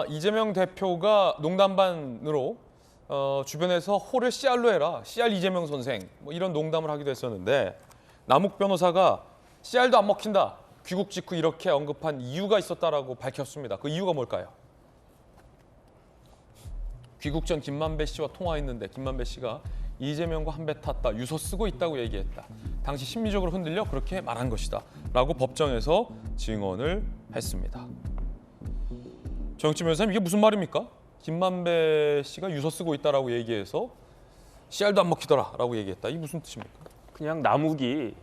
이재명 대표가 농담반으로 주변에서 호를 CR로 해라, CR 이재명 선생 뭐 이런 농담을 하기도 했었는데 남욱 변호사가 CR도 안 먹힌다, 귀국 직후 이렇게 언급한 이유가 있었다라고 밝혔습니다. 그 이유가 뭘까요? 귀국 전 김만배 씨와 통화했는데 김만배 씨가 이재명과 한 배 탔다, 유서 쓰고 있다고 얘기했다. 당시 심리적으로 흔들려 그렇게 말한 것이다 라고 법정에서 증언을 했습니다. 정영진 변호사님, 이게 무슨 말입니까? 김만배 씨가 유서 쓰고 있다라고 얘기해서 CR도 안 먹히더라라고 얘기했다. 이게 무슨 뜻입니까? 그냥 남욱이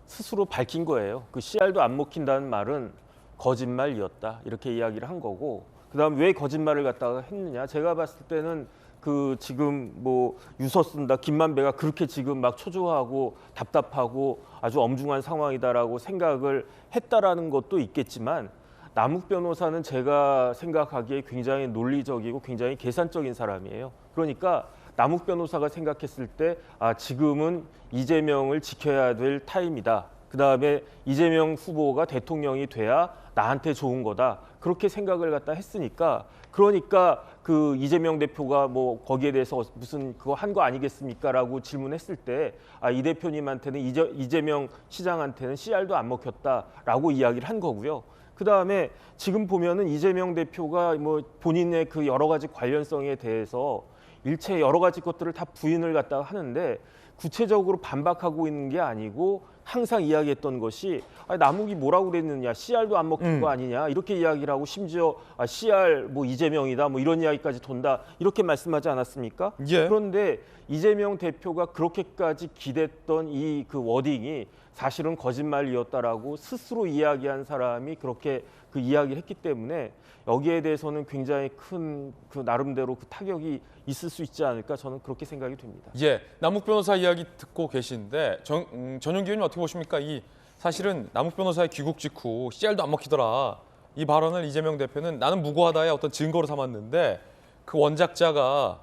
스스로 밝힌 거예요. 그 CR도 안 먹힌다는 말은 거짓말이었다, 이렇게 이야기를 한 거고, 그다음 왜 거짓말을 갖다가 했느냐? 제가 봤을 때는 그 지금 뭐 유서 쓴다, 김만배가 그렇게 지금 막 초조하고 답답하고 아주 엄중한 상황이다라고 생각을 했다라는 것도 있겠지만, 남욱 변호사는 제가 생각하기에 굉장히 논리적이고 굉장히 계산적인 사람이에요. 그러니까 남욱 변호사가 생각했을 때 지금은 이재명을 지켜야 될 타임이다. 그다음에 이재명 후보가 대통령이 돼야 나한테 좋은 거다. 그렇게 생각을 갖다 했으니까, 그러니까 그 이재명 대표가 뭐 거기에 대해서 무슨 그거 한 거 아니겠습니까라고 질문했을 때 이 대표님한테는 이재명 시장한테는 CR도 안 먹혔다라고 이야기를 한 거고요. 그다음에 지금 보면은 이재명 대표가 뭐 본인의 그 여러 가지 관련성에 대해서 일체 여러 가지 것들을 다 부인을 갖다가 하는데, 구체적으로 반박하고 있는 게 아니고 항상 이야기했던 것이 남욱이 뭐라고 그랬느냐, CR도 안 먹힌 거 아니냐, 이렇게 이야기를 하고, 심지어 CR 뭐 이재명이다 뭐 이런 이야기까지 돈다, 이렇게 말씀하지 않았습니까? 예. 그런데 이재명 대표가 그렇게까지 기댔던 이 그 워딩이 사실은 거짓말이었다라고 스스로 이야기한 사람이 그렇게 그 이야기를 했기 때문에 여기에 대해서는 굉장히 큰 그 나름대로 그 타격이 있을 수 있지 않을까, 저는 그렇게 생각이 됩니다. 예, 남욱 변호사 이야기 듣고 계신데 전용기 의원님 어떻게 보십니까? 이 사실은 남욱 변호사의 귀국 직후 CR도 안 먹히더라, 이 발언을 이재명 대표는 나는 무고하다의 어떤 증거로 삼았는데 그 원작자가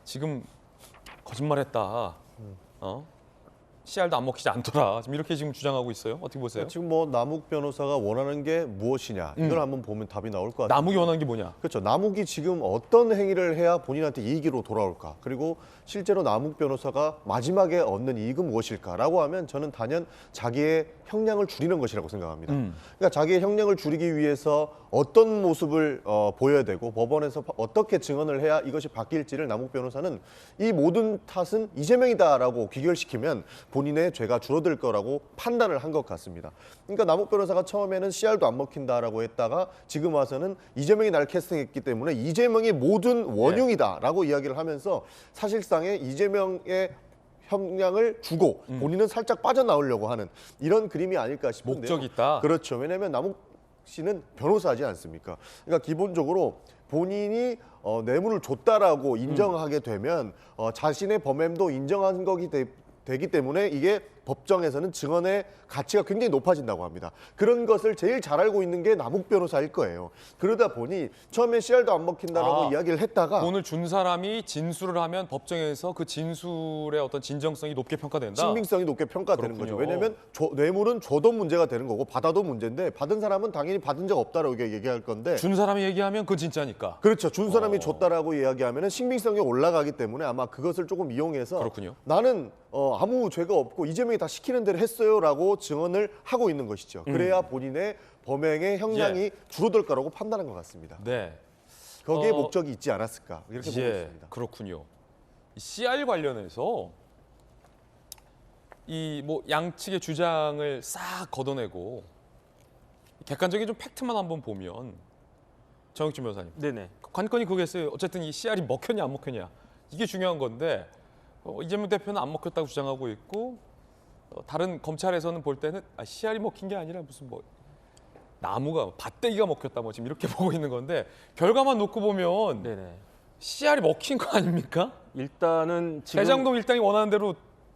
지금 거짓말했다, CR도 안 먹히지 않더라, 지금 이렇게 지금 주장하고 있어요. 어떻게 보세요? 지금 뭐 남욱 변호사가 원하는 게 무엇이냐, 이걸 한번 보면 답이 나올 것 같아요. 남욱이 원하는 게 뭐냐? 그렇죠. 남욱이 지금 어떤 행위를 해야 본인한테 이익으로 돌아올까? 그리고 실제로 남욱 변호사가 마지막에 얻는 이익은 무엇일까라고 하면 저는 단연 자기의 형량을 줄이는 것이라고 생각합니다. 그러니까 자기의 형량을 줄이기 위해서 어떤 모습을 보여야 되고 법원에서 어떻게 증언을 해야 이것이 바뀔지를 남욱 변호사는 이 모든 탓은 이재명이다라고 귀결시키면 본인의 죄가 줄어들 거라고 판단을 한 것 같습니다. 그러니까 남욱 변호사가 처음에는 CR도 안 먹힌다라고 했다가 지금 와서는 이재명이 날 캐스팅했기 때문에 이재명이 모든 원흉이다라고 이야기를 하면서 사실상의 이재명의 형량을 주고 본인은 살짝 빠져나오려고 하는 이런 그림이 아닐까 싶은데요. 목적이 있다. 그렇죠. 왜냐하면 남욱 씨는 변호사지 않습니까? 그러니까 기본적으로 본인이 뇌물을 줬다라고 인정하게 되면 자신의 범행도 인정한 되기 때문에 이게 법정에서는 증언의 가치가 굉장히 높아진다고 합니다. 그런 것을 제일 잘 알고 있는 게 남욱 변호사일 거예요. 그러다 보니 처음에 CR도 안 먹힌다라고 이야기를 했다가 돈을 준 사람이 진술을 하면 법정에서 그 진술의 어떤 진정성이 높게 평가된다. 신빙성이 높게 평가되는 그렇군요. 거죠. 왜냐하면 뇌물은 줘도 문제가 되는 거고 받아도 문제인데 받은 사람은 당연히 받은 적 없다라고 얘기할 건데 준 사람이 얘기하면 그건 진짜니까. 그렇죠. 준 사람이 줬다라고 이야기하면 신빙성이 올라가기 때문에 아마 그것을 조금 이용해서 그렇군요. 나는 아무 죄가 없고 이재명이 다 시키는 대로 했어요라고 증언을 하고 있는 것이죠. 그래야 본인의 범행의 형량이 줄어들 거라고 판단한 것 같습니다. 네. 거기에 목적이 있지 않았을까 이렇게 보고 있습니다. 그렇군요. 이 CR 관련해서 이 뭐 양측의 주장을 싹 걷어내고 객관적인 좀 팩트만 한번 보면, 정혁진 변호사님, 네네. 관건이 그거겠어요. 어쨌든 이 CR이 먹혔냐 안 먹혔냐 이게 중요한 건데 이재명 대표는 안 먹혔다고 주장하고 있고 다른 검찰에서는 볼 때는 CR이 먹힌 게 아니라 무슨 뭐 나무가 밭대기가 먹혔다 뭐 지금 이렇게 보고 있는 건데, 결과만 놓고 보면 네네. CR이 먹힌 거 아닙니까? 일단은 지금 대장동 일당이 원하는 대로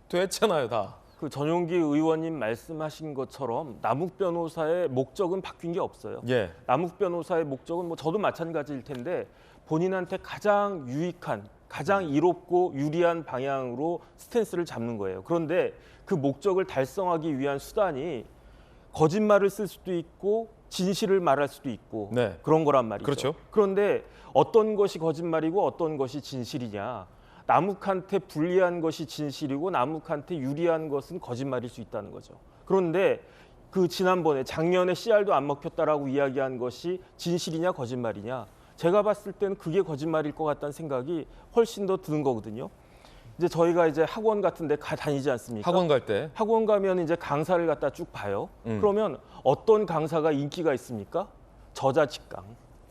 됐잖아요, 다. 그 전용기 의원님 말씀하신 것처럼 남욱 변호사의 목적은 바뀐 게 없어요. 예. 남욱 변호사의 목적은 뭐 저도 마찬가지일 텐데 본인한테 가장 유익한, 가장 이롭고 유리한 방향으로 스탠스를 잡는 거예요. 그런데 그 목적을 달성하기 위한 수단이 거짓말을 쓸 수도 있고 진실을 말할 수도 있고 네. 그런 거란 말이죠. 그렇죠. 그런데 어떤 것이 거짓말이고 어떤 것이 진실이냐? 남욱한테 불리한 것이 진실이고 남욱한테 유리한 것은 거짓말일 수 있다는 거죠. 그런데 그 지난번에 작년에 씨알도 안 먹혔다라고 이야기한 것이 진실이냐 거짓말이냐? 제가 봤을 때는 그게 거짓말일 것 같다는 생각이 훨씬 더 드는 거거든요. 이제 저희가 이제 학원 같은 데 다니지 않습니까? 학원 갈 때. 학원 가면 이제 강사를 갖다 쭉 봐요. 그러면 어떤 강사가 인기가 있습니까? 저자직강.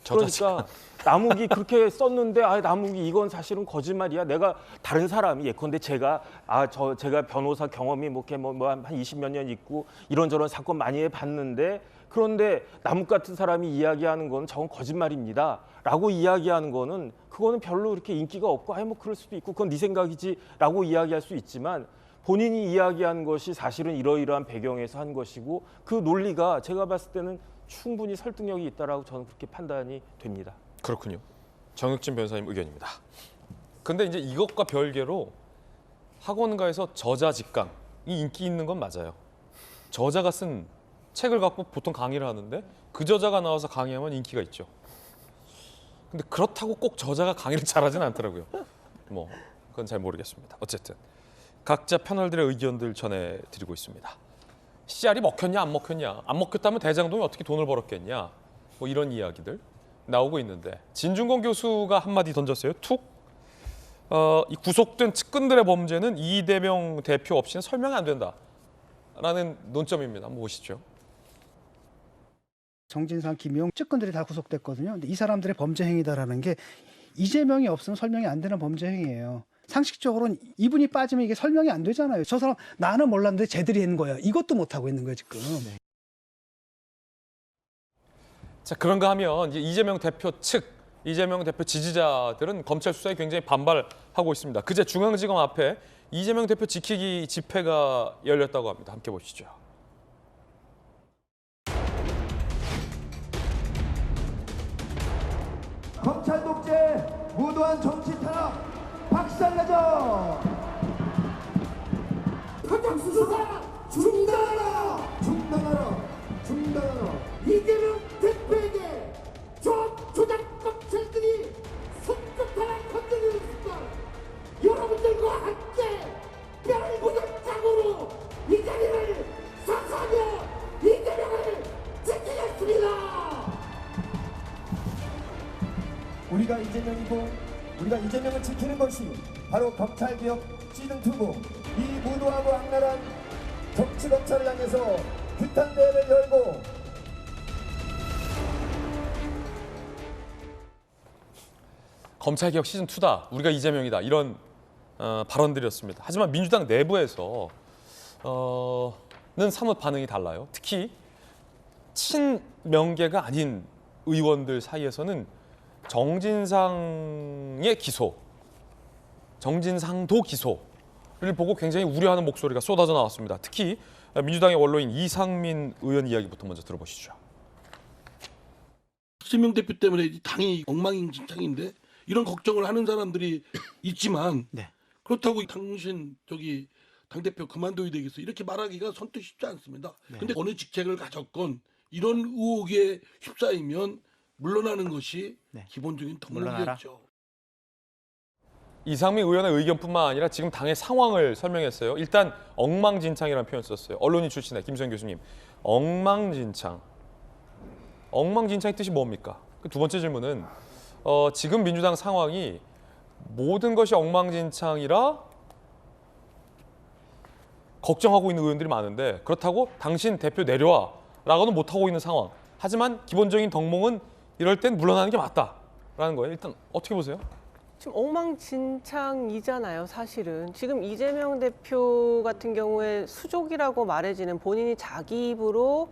그러니까 남욱이 그렇게 썼는데 남욱이 이건 사실은 거짓말이야. 내가 다른 사람이 예컨대 제가 제가 변호사 경험이 한 20몇 년 있고 이런저런 사건 많이 해봤는데 그런데 남욱 같은 사람이 이야기하는 건 저건 거짓말입니다라고 이야기하는 거는 그거는 별로 이렇게 인기가 없고 뭐 그럴 수도 있고 그건 네 생각이지라고 이야기할 수 있지만 본인이 이야기한 것이 사실은 이러이러한 배경에서 한 것이고 그 논리가 제가 봤을 때는 충분히 설득력이 있다라고 저는 그렇게 판단이 됩니다. 그렇군요. 정혁진 변호사님 의견입니다. 근데 이제 이것과 별개로 학원가에서 저자 직강이 인기 있는 건 맞아요. 저자가 쓴 책을 갖고 보통 강의를 하는데 그 저자가 나와서 강의하면 인기가 있죠. 근데 그렇다고 꼭 저자가 강의를 잘하진 않더라고요. 뭐 그건 잘 모르겠습니다. 어쨌든 각자 패널들의 의견들 전해드리고 있습니다. 씨알이 먹혔냐 안 먹혔냐, 안 먹혔다면 대장동이 어떻게 돈을 벌었겠냐, 뭐 이런 이야기들 나오고 있는데 진중권 교수가 한마디 던졌어요. 툭. 이 구속된 측근들의 범죄는 이재명 대표 없이는 설명이 안 된다라는 논점입니다. 한번 보시죠. 정진상, 김용 측근들이 다 구속됐거든요. 근데 이 사람들의 범죄 행위다라는 게 이재명이 없으면 설명이 안 되는 범죄 행위예요. 상식적으로는 이분이 빠지면 이게 설명이 안 되잖아요. 저 사람 나는 몰랐는데 쟤들이 했는 거야. 이것도 못 하고 있는 거예요 지금. 자, 그런가 하면 이제 이재명 대표 측, 이재명 대표 지지자들은 검찰 수사에 굉장히 반발하고 있습니다. 그제 중앙지검 앞에 이재명 대표 지키기 집회가 열렸다고 합니다. 함께 보시죠. 검찰 독재, 무도한 정치 탄압 박살내자! 가장 수사 중단하라! 중단하라! 중단하라! 이재명 대표에게 조작 검찰들이 성급하게 건드리는 순간 여러분들과 함께 뼈를 묻은 짝으로 이 자리를 사수하며 이재명을 지키겠습니다! 우리가 이재명이고 우리가 이재명을 지키는 것이 바로 검찰개혁 시즌2고 이 무도하고 악랄한 정치검찰을 향해서 규탄 대회를 열고 검찰개혁 시즌2다. 우리가 이재명이다. 이런 발언들이었습니다. 하지만 민주당 내부에서 는 사뭇 반응이 달라요. 특히 친명계가 아닌 의원들 사이에서는 정진상의 기소, 정진상도 기소를 보고 굉장히 우려하는 목소리가 쏟아져 나왔습니다. 특히 민주당의 원로인 이상민 의원 이야기부터 먼저 들어보시죠. 이재명 대표 때문에 당이 엉망진창인데 이런 걱정을 하는 사람들이 있지만 그렇다고 당신 당대표 그만둬야 되겠어 이렇게 말하기가 선뜻 쉽지 않습니다. 근데 어느 직책을 가졌건 이런 의혹에 휩싸이면 물러나는 것이 기본적인 덕목이었죠. 이상민 의원의 의견뿐만 아니라 지금 당의 상황을 설명했어요. 일단 엉망진창이라는 표현 썼어요. 언론인 출신의 김수현 교수님. 엉망진창. 엉망진창의 뜻이 뭡니까? 두 번째 질문은 지금 민주당 상황이 모든 것이 엉망진창이라 걱정하고 있는 의원들이 많은데 그렇다고 당신 대표 내려와라고는 못하고 있는 상황. 하지만 기본적인 덕목은 이럴 땐 물러나는 게 맞다라는 거예요. 일단 어떻게 보세요? 지금 엉망진창이잖아요, 사실은. 지금 이재명 대표 같은 경우에 수족이라고 말해지는 본인이 자기 입으로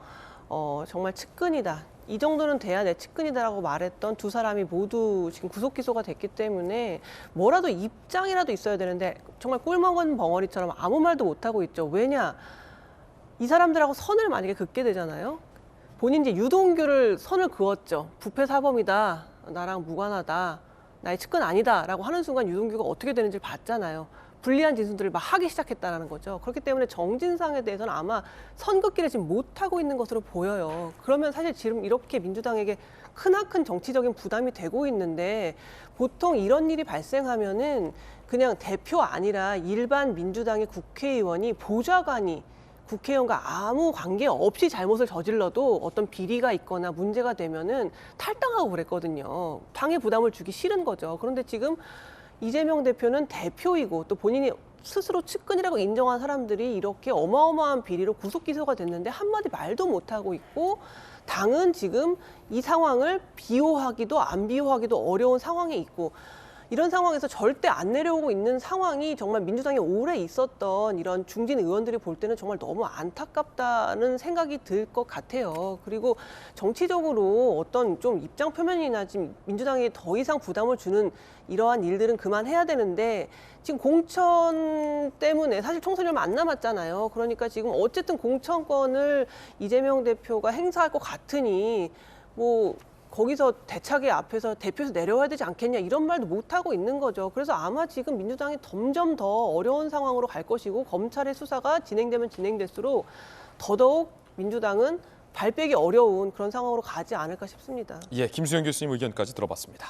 정말 측근이다. 이 정도는 돼야 내 측근이다라고 말했던 두 사람이 모두 지금 구속 기소가 됐기 때문에 뭐라도 입장이라도 있어야 되는데 정말 꿀먹은 벙어리처럼 아무 말도 못하고 있죠. 왜냐? 이 사람들하고 선을 만약에 긋게 되잖아요. 본인 이제 유동규를 선을 그었죠. 부패 사범이다. 나랑 무관하다. 나의 측근 아니다. 라고 하는 순간 유동규가 어떻게 되는지를 봤잖아요. 불리한 진술들을 막 하기 시작했다는 거죠. 그렇기 때문에 정진상에 대해서는 아마 선긋기를 지금 못하고 있는 것으로 보여요. 그러면 사실 지금 이렇게 민주당에게 크나큰 정치적인 부담이 되고 있는데 보통 이런 일이 발생하면은 그냥 대표 아니라 일반 민주당의 국회의원이 보좌관이 국회의원과 아무 관계 없이 잘못을 저질러도 어떤 비리가 있거나 문제가 되면은 탈당하고 그랬거든요. 당의 부담을 주기 싫은 거죠. 그런데 지금 이재명 대표는 대표이고 또 본인이 스스로 측근이라고 인정한 사람들이 이렇게 어마어마한 비리로 구속 기소가 됐는데 한마디 말도 못하고 있고 당은 지금 이 상황을 비호하기도 안 비호하기도 어려운 상황에 있고 이런 상황에서 절대 안 내려오고 있는 상황이 정말 민주당에 오래 있었던 이런 중진 의원들이 볼 때는 정말 너무 안타깝다는 생각이 들 것 같아요. 그리고 정치적으로 어떤 좀 입장 표명이나 지금 민주당에 더 이상 부담을 주는 이러한 일들은 그만해야 되는데 지금 공천 때문에 사실 총선이 얼마 안 남았잖아요. 그러니까 지금 어쨌든 공천권을 이재명 대표가 행사할 것 같으니 뭐 거기서 대차게 앞에서 대표에서 내려와야 되지 않겠냐 이런 말도 못하고 있는 거죠. 그래서 아마 지금 민주당이 점점 더 어려운 상황으로 갈 것이고 검찰의 수사가 진행되면 진행될수록 더더욱 민주당은 발 빼기 어려운 그런 상황으로 가지 않을까 싶습니다. 예, 김수영 교수님 의견까지 들어봤습니다.